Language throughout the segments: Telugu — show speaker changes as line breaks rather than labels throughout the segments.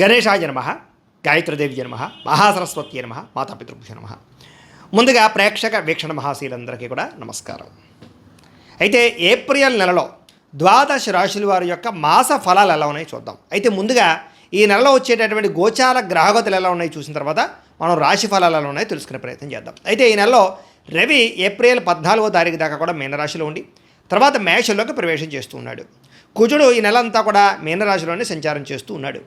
గణేశాయ నమః, గాయత్రీదేవి నమః, మహాసరస్వతి నమః, మాతాపితృభ్యో నమః. ముందుగా ప్రేక్షక వీక్షణ మహాశీలందరికీ కూడా నమస్కారం. అయితే ఏప్రిల్ నెలలో ద్వాదశ రాశుల వారి యొక్క మాస ఫలాలు ఎలా ఉన్నాయో చూద్దాం. అయితే ముందుగా ఈ నెలలో వచ్చేటటువంటి గోచార గ్రహగతులు ఎలా ఉన్నాయో చూసిన తర్వాత మనం రాశి ఫలాలు ఎలా ఉన్నాయో తెలుసుకునే ప్రయత్నం చేద్దాం. అయితే ఈ నెలలో రవి ఏప్రిల్ 14వ తారీఖు దాకా కూడా మీనరాశిలో ఉండి తర్వాత మేషంలోకి ప్రవేశం చేస్తూ ఉన్నాడు. కుజుడు ఈ నెల అంతా కూడా మీనరాశిలోనే సంచారం చేస్తూ ఉన్నాడు.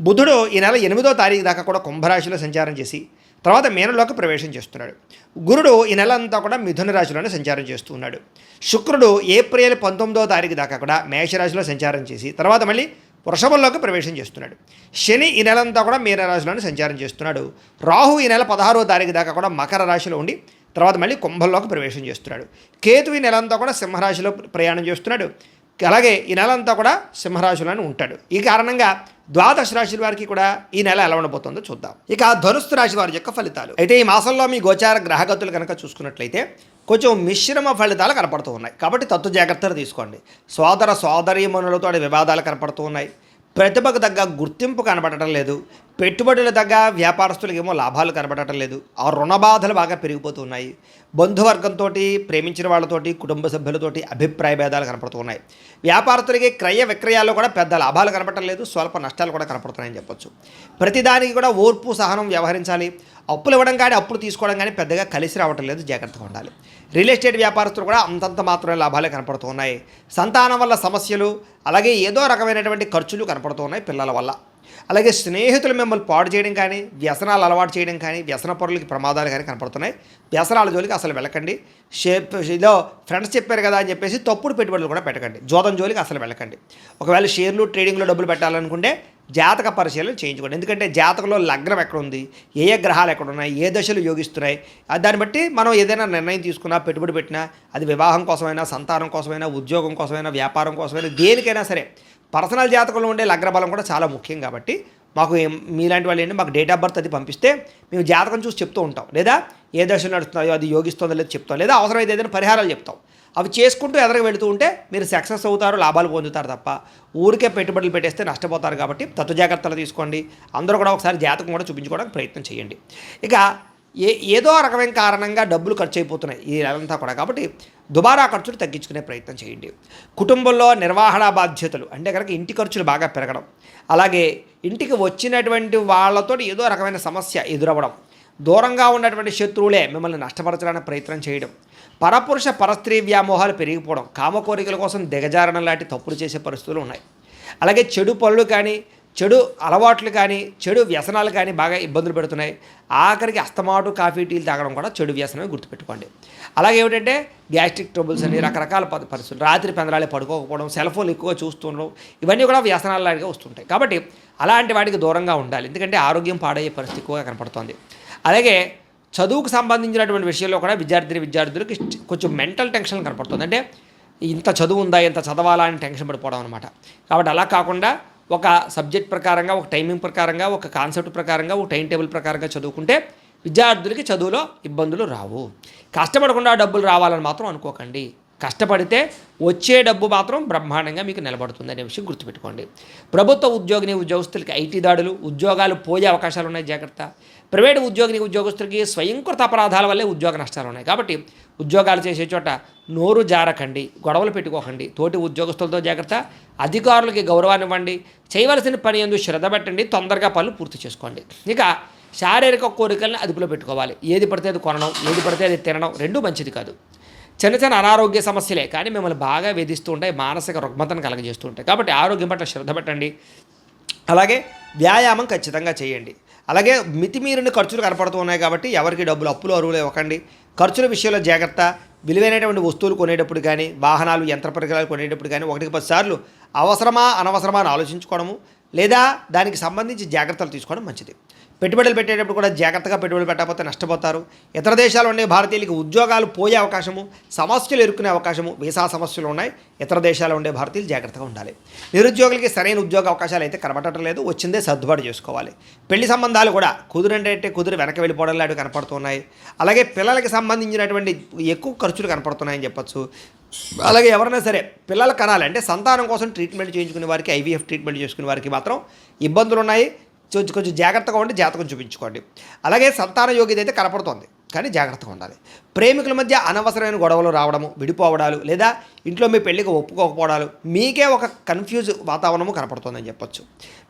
బుధుడు ఈ నెల 8వ తారీఖు దాకా కూడా కుంభరాశిలో సంచారం చేసి తర్వాత మీనంలోకి ప్రవేశం చేస్తున్నాడు. గురుడు ఈ నెల అంతా కూడా మిథున రాశిలోనే సంచారం చేస్తూ ఉన్నాడు. శుక్రుడు ఏప్రిల్ 19వ తారీఖు దాకా కూడా మేషరాశిలో సంచారం చేసి తర్వాత మళ్ళీ వృషభంలోకి ప్రవేశం చేస్తున్నాడు. శని ఈ నెల అంతా కూడా మీనరాశిలోనే సంచారం చేస్తున్నాడు. రాహు ఈ నెల 16వ తారీఖు దాకా కూడా మకర రాశిలో ఉండి తర్వాత మళ్ళీ కుంభంలోకి ప్రవేశం చేస్తున్నాడు. కేతు ఈ నెల అంతా కూడా సింహరాశిలో ప్రయాణం చేస్తున్నాడు. అలాగే ఈ నెల అంతా కూడా సింహరాశిలోనే ఉంటాడు. ఈ కారణంగా ద్వాదశ రాశుల వారికి కూడా ఈ నెల ఎలా ఉండబోతుందో చూద్దాం. ఇక ధనుస్సు రాశి వారి యొక్క ఫలితాలు. అయితే ఈ మాసంలో మీ గోచార గ్రహగతులు కనుక చూసుకున్నట్లయితే కొంచెం మిశ్రమ ఫలితాలు కనపడుతూ ఉన్నాయి. కాబట్టి తత్వ జాగ్రత్తలు తీసుకోండి. సోదర సోదరీమణులతో వివాదాలు కనపడుతూ ఉన్నాయి. ప్రతిభకు తగ్గ గుర్తింపు కనబడటం లేదు. పెట్టుబడుల తగ్గ వ్యాపారస్తులకు ఏమో లాభాలు కనబడటం లేదు. ఆ రుణ బాధలు బాగా పెరిగిపోతున్నాయి. బంధువర్గంతో, ప్రేమించిన వాళ్ళతోటి, కుటుంబ సభ్యులతోటి అభిప్రాయ భేదాలు కనపడుతూ ఉన్నాయి. వ్యాపారస్తులకి క్రయ విక్రయాల్లో కూడా పెద్ద లాభాలు కనపడటం లేదు. స్వల్ప నష్టాలు కూడా కనపడుతున్నాయని చెప్పొచ్చు. ప్రతిదానికి కూడా ఓర్పు సహనం వ్యవహరించాలి. అప్పులు ఇవ్వడం కానీ అప్పులు తీసుకోవడం కానీ పెద్దగా కలిసి రావటం లేదు. జాగ్రత్తగా ఉండాలి. రియల్ ఎస్టేట్ వ్యాపారస్తులు కూడా అంతంత మాత్రమే లాభాలే కనపడుతూ ఉన్నాయి. సంతానం వల్ల సమస్యలు, అలాగే ఏదో రకమైనటువంటి ఖర్చులు కనపడుతూ ఉన్నాయి పిల్లల వల్ల. అలాగే స్నేహితులు మిమ్మల్ని పాడు చేయడం కానీ, వ్యసనాలు అలవాటు చేయడం కానీ, వ్యసన పరులకి ప్రమాదాలు కానీ కనపడుతున్నాయి. వ్యసనాల జోలికి అసలు వెళ్ళకండి. ఇదో ఫ్రెండ్స్ చెప్పారు కదా అని చెప్పేసి తప్పుడు పెట్టుబడులు కూడా పెట్టకండి. జోదం జోలికి అసలు వెళ్ళకండి. ఒకవేళ షేర్లు ట్రేడింగ్లో డబ్బులు పెట్టాలనుకుంటే జాతక పరిశీలన చేయించుకోండి. ఎందుకంటే జాతకంలో లగ్నం ఎక్కడ ఉంది, ఏ ఏ గ్రహాలు ఎక్కడ ఉన్నాయి, ఏ దశలు యోగిస్తున్నాయి, దాన్ని బట్టి మనం ఏదైనా నిర్ణయం తీసుకున్నా, పెట్టుబడి పెట్టినా, అది వివాహం కోసమైనా, సంతానం కోసమైనా, ఉద్యోగం కోసమైనా, వ్యాపారం కోసమైనా, దేనికైనా సరే పర్సనల్ జాతకంలో ఉండే లగ్నబలం కూడా చాలా ముఖ్యం. కాబట్టి మాకు మీలాంటి వాళ్ళు ఏంటి, మాకు డేట్ ఆఫ్ బర్త్ అది పంపిస్తే మేము జాతకం చూసి చెప్తూ ఉంటాం. లేదా ఏ దశలు నడుస్తున్నాయో అది యోగిస్తుందో లేదో చెప్తాం. లేదా అవసరమైతే ఏదైనా పరిహారాలు చెప్తాం. అవి చేసుకుంటూ ఎదరకు వెళుతూ ఉంటే మీరు సక్సెస్ అవుతారు, లాభాలు పొందుతారు. తప్ప ఊరికే పెట్టుబడులు పెట్టేస్తే నష్టపోతారు. కాబట్టి తత్వ జాగ్రత్తలు తీసుకోండి. అందరూ కూడా ఒకసారి జాతకం కూడా చూపించుకోవడానికి ప్రయత్నం చేయండి. ఇక ఏదో రకమైన కారణంగా డబ్బులు ఖర్చు అయిపోతున్నాయి ఈ నెలంతా కూడా. కాబట్టి దుబారా ఖర్చులు తగ్గించుకునే ప్రయత్నం చేయండి. కుటుంబంలో నిర్వహణ బాధ్యతలు అంటే కనుక ఇంటి ఖర్చులు బాగా పెరగడం, అలాగే ఇంటికి వచ్చినటువంటి వాళ్ళతో ఏదో రకమైన సమస్య ఎదురవ్వడం, దూరంగా ఉన్నటువంటి శత్రువులే మిమ్మల్ని నష్టపరచడానికి ప్రయత్నం చేయడం, పరపురుష పరస్త్రీ వ్యామోహాలు పెరిగిపోవడం, కామ కోరికల కోసం దిగజారడం లాంటి తప్పులు చేసే పరిస్థితులు ఉన్నాయి. అలాగే చెడు పనులు కానీ, చెడు అలవాట్లు కానీ, చెడు వ్యసనాలు కానీ బాగా ఇబ్బందులు పెడుతున్నాయి. ఆఖరికి అస్తమాటు కాఫీ టీలు తాగడం కూడా చెడు వ్యసనమే గుర్తుపెట్టుకోండి. అలాగే ఏమిటంటే గ్యాస్ట్రిక్ ట్రబుల్స్ అని రకరకాల పరిస్థితులు, రాత్రి పెందరాలే పడుకోకపోవడం, సెల్ ఫోన్లు ఎక్కువ చూస్తుండడం, ఇవన్నీ కూడా వ్యసనాలలాగా వస్తుంటాయి. కాబట్టి అలాంటి వాటికి దూరంగా ఉండాలి. ఎందుకంటే ఆరోగ్యం పాడయ్యే పరిస్థితి ఎక్కువగా కనపడుతోంది. అలాగే చదువుకు సంబంధించినటువంటి విషయంలో కూడా విద్యార్థులకి కొంచెం మెంటల్ టెన్షన్ కనపడుతుంది. అంటే ఇంత చదువు ఉందా, ఇంత చదవాలా అని టెన్షన్ పడిపోవడం అనమాట. కాబట్టి అలా కాకుండా ఒక సబ్జెక్ట్ ప్రకారంగా, ఒక టైమింగ్ ప్రకారంగా, ఒక కాన్సెప్ట్ ప్రకారంగా, ఒక టైం టేబుల్ ప్రకారంగా చదువుకుంటే విద్యార్థులకి చదువులో ఇబ్బందులు రావు. కష్టపడకుండా డబ్బులు రావాలని మాత్రం అనుకోకండి. కష్టపడితే వచ్చే డబ్బు మాత్రం బ్రహ్మాండంగా మీకు నిలబడుతుంది అనే విషయం గుర్తుపెట్టుకోండి. ప్రభుత్వ ఉద్యోగస్తులకి ఐటీ దాడులు, ఉద్యోగాలు పోయే అవకాశాలు ఉన్నాయి. జాగ్రత్త. ప్రైవేటు ఉద్యోగస్తులకి స్వయంకృత అపరాధాల వల్లే ఉద్యోగ నష్టాలు ఉన్నాయి. కాబట్టి ఉద్యోగాలు చేసే చోట నోరు జారకండి, గొడవలు పెట్టుకోకండి. తోటి ఉద్యోగస్తులతో జాగ్రత్త. అధికారులకి గౌరవాన్ని ఇవ్వండి. చేయవలసిన పని యందు శ్రద్ధ పెట్టండి. తొందరగా పనులు పూర్తి చేసుకోండి. ఇక శారీరక కోరికలను అదుపులో పెట్టుకోవాలి. ఏది పడితే అది కొనడం, ఏది పడితే అది తినడం రెండూ మంచిది కాదు. చిన్న చిన్న అనారోగ్య సమస్యలే కానీ మిమ్మల్ని బాగా వేధిస్తూ ఉంటాయి, మానసిక రుగ్మతను కలగజేస్తూ ఉంటాయి. కాబట్టి ఆరోగ్యం పట్ల శ్రద్ధ పెట్టండి. అలాగే వ్యాయామం ఖచ్చితంగా చేయండి. అలాగే మితిమీరిన ఖర్చులు కనపడుతూ ఉన్నాయి. కాబట్టి ఎవరికి డబ్బులు అప్పులు అరువులు ఇవ్వకండి. ఖర్చుల విషయంలో జాగ్రత్త. విలువైనటువంటి వస్తువులు కొనేటప్పుడు కానీ, వాహనాలు, యంత్ర పరికరాలు కొనేటప్పుడు కానీ 1-10 సార్లు అవసరమా అనవసరమా అని ఆలోచించుకోవడము, లేదా దానికి సంబంధించి జాగ్రత్తలు తీసుకోవడం మంచిది. పెట్టుబడులు పెట్టేటప్పుడు కూడా జాగ్రత్తగా పెట్టుబడులు పెట్టకపోతే నష్టపోతారు. ఇతర దేశాల్లో ఉండే భారతీయులకి ఉద్యోగాలు పోయే అవకాశము, సమస్యలు ఎదుర్కొనే అవకాశము, వీసా సమస్యలు ఉన్నాయి. ఇతర దేశాల్లో ఉండే భారతీయులు జాగ్రత్తగా ఉండాలి. నిరుద్యోగులకి సరైన ఉద్యోగ అవకాశాలు అయితే కనబడటం లేదు. వచ్చిందే సర్దుబాటు చేసుకోవాలి. పెళ్లి సంబంధాలు కూడా కుదురు వెనక వెళ్ళిపోవడం లాంటివి కనపడుతున్నాయి. అలాగే పిల్లలకి సంబంధించినటువంటి ఎక్కువ ఖర్చులు కనపడుతున్నాయని చెప్పచ్చు. అలాగే ఎవరైనా సరే పిల్లలు కనాలి అంటే సంతానం కోసం ట్రీట్మెంట్ చేయించుకునే వారికి, ఐవీఎఫ్ ట్రీట్మెంట్ చేసుకునే వారికి మాత్రం ఇబ్బందులు ఉన్నాయి. కొంచెం కొంచెం జాగ్రత్తగా ఉండి జాతకం చూపించుకోండి. అలాగే సంతాన యోగ్యత అయితే కనపడుతోంది, కానీ జాగ్రత్తగా ఉండాలి. ప్రేమికుల మధ్య అనవసరమైన గొడవలు రావడము, విడిపోవడాలు, లేదా ఇంట్లో మీ పెళ్ళికి ఒప్పుకోకపోవడాలు, మీకే ఒక కన్ఫ్యూజ్ వాతావరణము కనపడుతుందని చెప్పొచ్చు.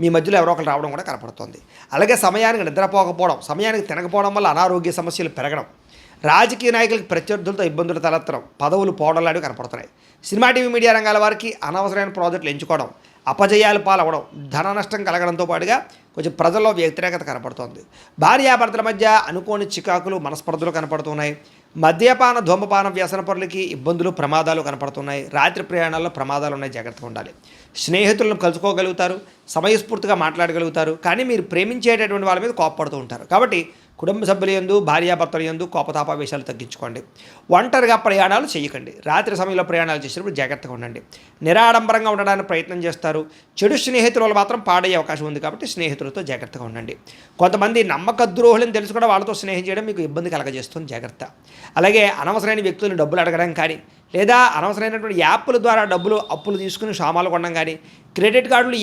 మీ మధ్యలో ఎవరో ఒకరు రావడం కూడా కనపడుతుంది. అలాగే సమయానికి నిద్రపోకపోవడం, సమయానికి తినకపోవడం వల్ల అనారోగ్య సమస్యలు పెరగడం, రాజకీయ నాయకులకి ప్రత్యర్థులతో ఇబ్బందులు తలెత్తడం, పదవులు పోవడం లాంటివి కనపడుతున్నాయి. సినిమా టీవీ మీడియా రంగాల వారికి అనవసరమైన ప్రాజెక్టులు ఎంచుకోవడం, అపజయాలు పాలవడం, ధన నష్టం కలగడంతో పాటుగా కొంచెం ప్రజల్లో వ్యతిరేకత కనపడుతోంది. భార్యాభర్తల మధ్య అనుకోని చికాకులు, మనస్పర్ధలు కనపడుతున్నాయి. మద్యపాన ధూమపాన వ్యసనపరులకి ఇబ్బందులు, ప్రమాదాలు కనపడుతున్నాయి. రాత్రి ప్రయాణాల్లో ప్రమాదాలు ఉన్నాయి, జాగ్రత్తగా ఉండాలి. స్నేహితులను కలుసుకోగలుగుతారు, సమయస్ఫూర్తిగా మాట్లాడగలుగుతారు, కానీ మీరు ప్రేమించేటటువంటి వాళ్ళ మీద కోపపడుతూ ఉంటారు. కాబట్టి కుటుంబ సభ్యుల యందు, భార్యాభర్తల యందు కోపతాపావేశాలు తగ్గించుకోండి. ఒంటరిగా ప్రయాణాలు చేయకండి. రాత్రి సమయంలో ప్రయాణాలు చేసినప్పుడు జాగ్రత్తగా ఉండండి. నిరాడంబరంగా ఉండడానికి ప్రయత్నం చేస్తారు. చెడు స్నేహితుల వల్ల మాత్రం పాడయ్యే అవకాశం ఉంది, కాబట్టి స్నేహితులతో జాగ్రత్తగా ఉండండి. కొంతమంది నమ్మక ద్రోహులను తెలుసు కూడా వాళ్ళతో స్నేహం చేయడం మీకు ఇబ్బంది కలగజేస్తుంది, జాగ్రత్త. అలాగే అనవసరమైన వ్యక్తులను డబ్బులు అడగడం కానీ, లేదా అనవసరమైనటువంటి యాప్ల ద్వారా అప్పులు తీసుకుని సామాన్లు కొనడం కానీ, క్రెడిట్ కార్డులు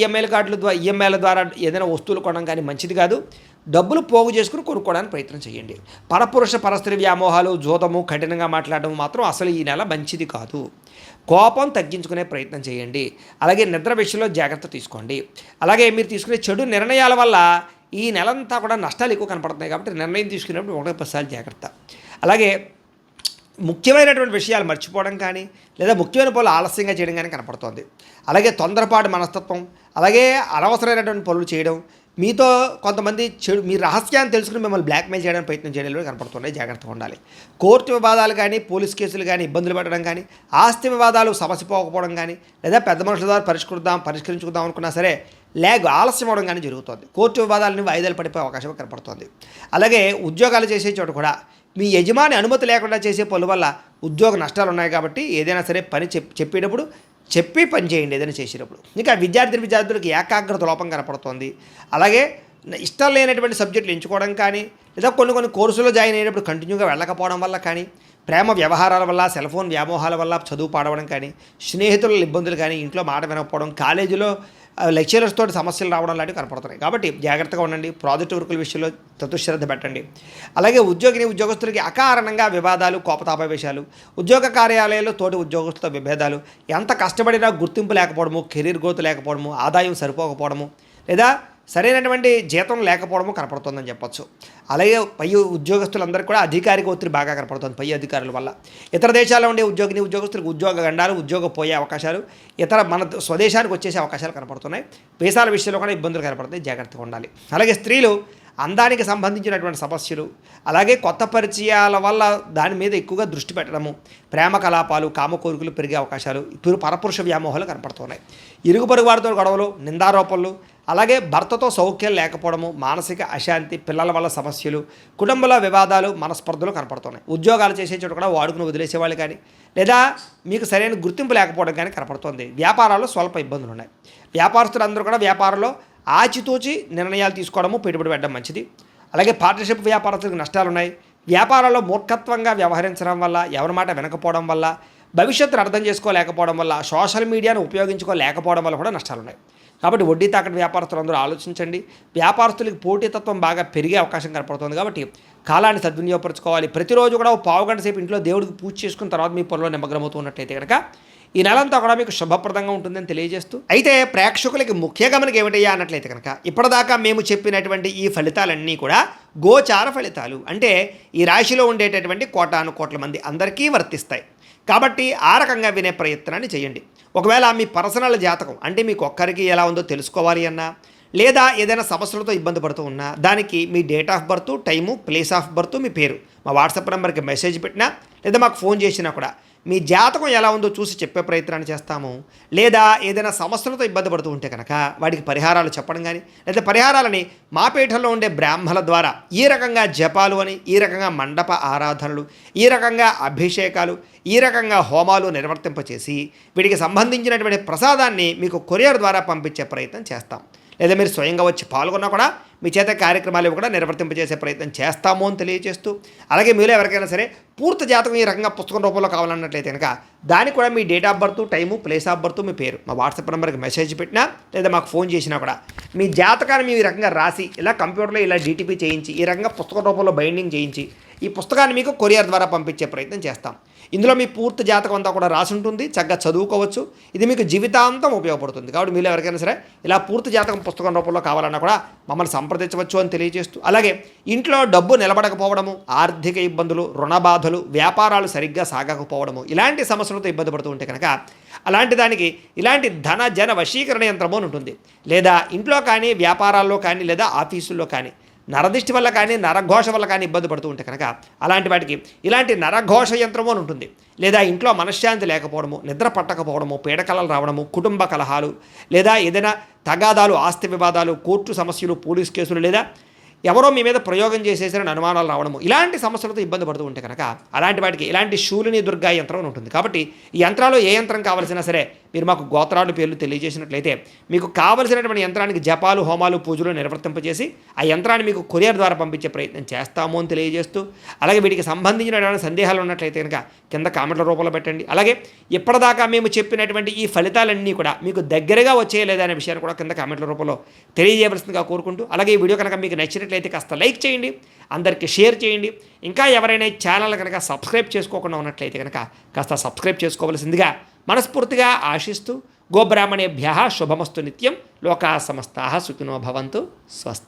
ఈఎంఐల ద్వారా ఏదైనా వస్తువులు కొనడం కానీ మంచిది కాదు. డబ్బులు పోగు చేసుకుని కొనుక్కోవడానికి ప్రయత్నం చేయండి. పరపురుష పరస్త్రీ వ్యామోహాలు, జోదము, కఠినంగా మాట్లాడడం మాత్రం అసలు ఈ నెల మంచిది కాదు. కోపం తగ్గించుకునే ప్రయత్నం చేయండి. అలాగే నిద్ర విషయంలో జాగ్రత్త తీసుకోండి. అలాగే మీరు తీసుకునే చెడు నిర్ణయాల వల్ల ఈ నెలంతా కూడా నష్టాలు ఎక్కువ కనపడుతున్నాయి, కాబట్టి నిర్ణయం తీసుకునేప్పుడు 1-10 జాగ్రత్త. అలాగే ముఖ్యమైనటువంటి విషయాలు మర్చిపోవడం కానీ, లేదా ముఖ్యమైన పనులు ఆలస్యంగా చేయడం కానీ కనపడుతోంది. అలాగే తొందరపాటు మనస్తత్వం, అలాగే అనవసరమైనటువంటి పనులు చేయడం, మీతో కొంతమంది మీ రహస్యాన్ని తెలుసుకుని మిమ్మల్ని బ్లాక్మెయిల్ చేయడానికి ప్రయత్నం చేయడంలో కనపడుతున్నాయి, జాగ్రత్తగా ఉండాలి. కోర్టు వివాదాలు కానీ, పోలీస్ కేసులు కానీ ఇబ్బందులు పెట్టడం కానీ, ఆస్తి వివాదాలు సమసిపోకపోవడం కానీ, లేదా పెద్ద మనుషుల ద్వారా పరిష్కరించుకుందాం అనుకున్నా సరే ఆలస్యం అవడం కానీ జరుగుతుంది. కోర్టు వివాదాలని వాయిదాలు పడిపోయే అవకాశం కనపడుతుంది. అలాగే ఉద్యోగాలు చేసే చోట కూడా మీ యజమాని అనుమతి లేకుండా చేసే పనుల వల్ల ఉద్యోగ నష్టాలు ఉన్నాయి, కాబట్టి ఏదైనా సరే పని చెప్పేటప్పుడు చెప్పి పని చేయండి ఏదైనా చేసేటప్పుడు. ఇంకా విద్యార్థులకు ఏకాగ్రత లోపం కనపడుతుంది. అలాగే ఇష్టం లేనటువంటి సబ్జెక్టులు ఎంచుకోవడం కానీ, లేదా కొన్ని కోర్సులో జాయిన్ అయ్యేటప్పుడు కంటిన్యూగా వెళ్ళకపోవడం వల్ల కానీ, ప్రేమ వ్యవహారాల వల్ల, సెల్ ఫోన్ వ్యామోహాల వల్ల చదువు పాడవడం కానీ, స్నేహితుల ఇబ్బందులు కానీ, ఇంట్లో మాట వినకపోవడం, కాలేజీలో లెక్చరర్స్ తోటి సమస్యలు రావడం లాంటివి కనపడుతున్నాయి. కాబట్టి జాగ్రత్తగా ఉండండి. ప్రాజెక్టు వర్కుల విషయంలో చతుశ్రద్ధ పెట్టండి. అలాగే ఉద్యోగస్తులకి అకారణంగా వివాదాలు, కోపతాపవేశాలు, ఉద్యోగ కార్యాలయాల్లో తోటి ఉద్యోగస్తులతో విభేదాలు, ఎంత కష్టపడినా గుర్తింపు లేకపోవడము, కెరీర్ గ్రోత్ లేకపోవడము, ఆదాయం సరిపోకపోవడము, లేదా సరైనటువంటి జీతం లేకపోవడము కనపడుతుందని చెప్పొచ్చు. అలాగే పై ఉద్యోగస్తులందరికీ కూడా అధికారిక ఒత్తిడి బాగా కనపడుతుంది పై అధికారుల వల్ల. ఇతర దేశాల్లో ఉండే ఉద్యోగస్తులకు ఉద్యోగ గండాలు, ఉద్యోగం పోయే అవకాశాలు, మన స్వదేశానికి వచ్చేసే అవకాశాలు కనపడుతున్నాయి. వీసాల విషయంలో కూడా ఇబ్బందులు కనపడుతాయి, జాగ్రత్తగా ఉండాలి. అలాగే స్త్రీలు అందానికి సంబంధించినటువంటి సమస్యలు, అలాగే కొత్త పరిచయాల వల్ల దాని మీద ఎక్కువగా దృష్టి పెట్టడము, ప్రేమ కలాపాలు, కామ కోరికలు పెరిగే అవకాశాలు, పరపురుష వ్యామోహాలు కనపడుతున్నాయి. ఇరుగు పొరుగు వారితో గొడవలు, నిందారోపణలు, అలాగే భర్తతో సౌఖ్యం లేకపోవడము, మానసిక అశాంతి, పిల్లల వల్ల సమస్యలు, కుటుంబంలో వివాదాలు, మనస్పర్ధలు కనపడుతున్నాయి. ఉద్యోగాలు చేసే చోట కూడా వాడుకుని వదిలేసేవాళ్ళు కానీ, లేదా మీకు సరైన గుర్తింపు లేకపోవడం కానీ కనపడుతుంది. వ్యాపారాల్లో స్వల్ప ఇబ్బందులు ఉన్నాయి. వ్యాపారస్తులందరూ కూడా వ్యాపారంలో ఆచితూచి నిర్ణయాలు తీసుకోవడము, పెట్టుబడి పెట్టడం మంచిది. అలాగే పార్ట్నర్షిప్ వ్యాపారస్తులకు నష్టాలు ఉన్నాయి. వ్యాపారాల్లో మూర్ఖత్వంగా వ్యవహరించడం వల్ల, ఎవరి మాట వినకపోవడం వల్ల, భవిష్యత్తును అర్థం చేసుకోలేకపోవడం వల్ల, సోషల్ మీడియాను ఉపయోగించుకోలేకపోవడం వల్ల కూడా నష్టాలు ఉన్నాయి. కాబట్టి వడ్డీ తాకట్టు వ్యాపారస్తులు అందరూ ఆలోచించండి. వ్యాపారస్తులకి పోటీతత్వం బాగా పెరిగే అవకాశం కనపడుతుంది, కాబట్టి కాలాన్ని సద్వినియోగపరచుకోవాలి. ప్రతిరోజు కూడా 1/2 గంట సేపు ఇంట్లో దేవుడికి పూజ చేసుకున్న తర్వాత మీ పనిలో నిమగ్నమవుతున్నట్టయితే కనుక ఈ నెలంతా కూడా మీకు శుభప్రదంగా ఉంటుందని తెలియజేస్తూ, అయితే ప్రేక్షకులకి ముఖ్య గమనిక ఏమిటయ్యా అన్నట్లయితే కనుక ఇప్పటిదాకా మేము చెప్పినటువంటి ఈ ఫలితాలన్నీ కూడా గోచార ఫలితాలు, అంటే ఈ రాశిలో ఉండేటటువంటి కోటాను మంది అందరికీ వర్తిస్తాయి. కాబట్టి ఆ రకంగా వినే ప్రయత్నాన్ని చేయండి. ఒకవేళ మీ పర్సనల్ జాతకం అంటే మీకు ఒక్కరికి ఎలా ఉందో తెలుసుకోవాలి అన్నా, లేదా ఏదైనా సమస్యలతో ఇబ్బంది పడుతూ ఉన్నా, దానికి మీ date of birth, time, place of birth, మీ పేరు మా వాట్సాప్ నెంబర్కి మెసేజ్ పెట్టినా, లేదా మాకు ఫోన్ చేసినా కూడా మీ జాతకం ఎలా ఉందో చూసి చెప్పే ప్రయత్నాన్ని చేస్తాము. లేదా ఏదైనా సమస్యలతో ఇబ్బంది పడుతూ ఉంటే కనుక వాటికి పరిహారాలు చెప్పడం కానీ, లేదా పరిహారాలని మా పీఠంలో ఉండే బ్రాహ్మణుల ద్వారా ఈ రకంగా జపాలు అని, ఈ రకంగా మండప ఆరాధనలు, ఈ రకంగా అభిషేకాలు, ఈ రకంగా హోమాలు నిర్వర్తింపచేసి వీటికి సంబంధించినటువంటి ప్రసాదాన్ని మీకు కొరియర్ ద్వారా పంపించే ప్రయత్నం చేస్తాం. లేదా మీరు స్వయంగా వచ్చి పాల్గొన్నా కూడా మీ చేత కార్యక్రమాలు కూడా నిర్వర్తింపజేసే ప్రయత్నం చేస్తాము అని తెలియజేస్తూ, అలాగే మీలో ఎవరికైనా సరే పూర్తి జాతకం ఈ రకంగా పుస్తకం రూపంలో కావాలన్నట్లయితే కనుక దానికి కూడా మీ date of birth, time, place of birth, మీ పేరు మా వాట్సాప్ నెంబర్కి మెసేజ్ పెట్టినా లేదా మాకు ఫోన్ చేసినా కూడా మీ జాతకాన్ని మేము ఈ రకంగా రాసి ఇలా కంప్యూటర్లో ఇలా డీటీపీ చేయించి ఈ రకంగా పుస్తకం రూపంలో బైండింగ్ చేయించి ఈ పుస్తకాన్ని మీకు కొరియర్ ద్వారా పంపించే ప్రయత్నం చేస్తాం. ఇందులో మీ పూర్తి జాతకం అంతా కూడా రాసి ఉంటుంది, చక్కగా చదువుకోవచ్చు. ఇది మీకు జీవితాంతం ఉపయోగపడుతుంది. కాబట్టి మీరు ఎవరికైనా సరే ఇలా పూర్తి జాతకం పుస్తకం రూపంలో కావాలన్నా కూడా మమ్మల్ని సంప్రదించవచ్చు అని తెలియజేస్తూ, అలాగే ఇంట్లో డబ్బు నిలబడకపోవడము, ఆర్థిక ఇబ్బందులు, రుణ బాధలు, వ్యాపారాలు సరిగ్గా సాగకపోవడము, ఇలాంటి సమస్యలతో ఇబ్బంది పడుతూ ఉంటే కనుక అలాంటి దానికి ఇలాంటి ధన జన వశీకరణ యంత్రము అని ఉంటుంది. లేదా ఇంట్లో కానీ వ్యాపారాల్లో కానీ లేదా ఆఫీసుల్లో కానీ నరదిష్టి వల్ల కానీ నరఘోష వల్ల కానీ ఇబ్బంది పడుతూ ఉంటే కనుక అలాంటి వాటికి ఇలాంటి నరఘోష యంత్రము అని ఉంటుంది. లేదా ఇంట్లో మనశ్శాంతి లేకపోవడము, నిద్ర పట్టకపోవడము, పీడకలలు రావడము, కుటుంబ కలహాలు, లేదా ఏదైనా తగాదాలు, ఆస్తి వివాదాలు, కోర్టు సమస్యలు, పోలీస్ కేసులు, లేదా ఎవరో మీ మీద ప్రయోగం చేసేసిన అనుమానాలు రావడము, ఇలాంటి సమస్యలతో ఇబ్బంది పడుతూ ఉంటే కనుక అలాంటి వాటికి ఇలాంటి శూలిని దుర్గా యంత్రం ఉంటుంది. కాబట్టి ఈ యంత్రాలు ఏ యంత్రం కావాల్సినా సరే మీరు మాకు గోత్రాలు పేర్లు తెలియజేసినట్లయితే మీకు కావలసినటువంటి యంత్రానికి జపాలు, హోమాలు, పూజలు నిర్వర్తింపజేసి ఆ యంత్రాన్ని మీకు కొరియర్ ద్వారా పంపించే ప్రయత్నం చేస్తాము అని తెలియజేస్తూ, అలాగే వీటికి సంబంధించినటువంటి సందేహాలు ఉన్నట్లయితే కనుక కింద కామెంట్ల రూపంలో పెట్టండి. అలాగే ఇప్పటిదాకా మేము చెప్పినటువంటి ఈ ఫలితాలన్నీ కూడా మీకు దగ్గరగా వచ్చేయలేదా అనే విషయాన్ని కూడా కింద కామెంట్ల రూపంలో తెలియజేయవలసిందిగా కోరుకుంటూ, అలాగే ఈ వీడియో కనుక మీకు నచ్చినట్లయితే కాస్త లైక్ చేయండి, అందరికీ షేర్ చేయండి. ఇంకా ఎవరైనా ఈ ఛానల్ కనుక సబ్స్క్రైబ్ చేసుకోకుండా ఉన్నట్లయితే కనుక కాస్త సబ్స్క్రైబ్ చేసుకోవలసిందిగా మనస్ఫూర్తిగా ఆశిస్తూ, గోబ్రాహ్మణేభ్యః శుభమస్తు నిత్యం, లోకాः సమస్తాः సుఖినో భవంతు, స్వస్తి.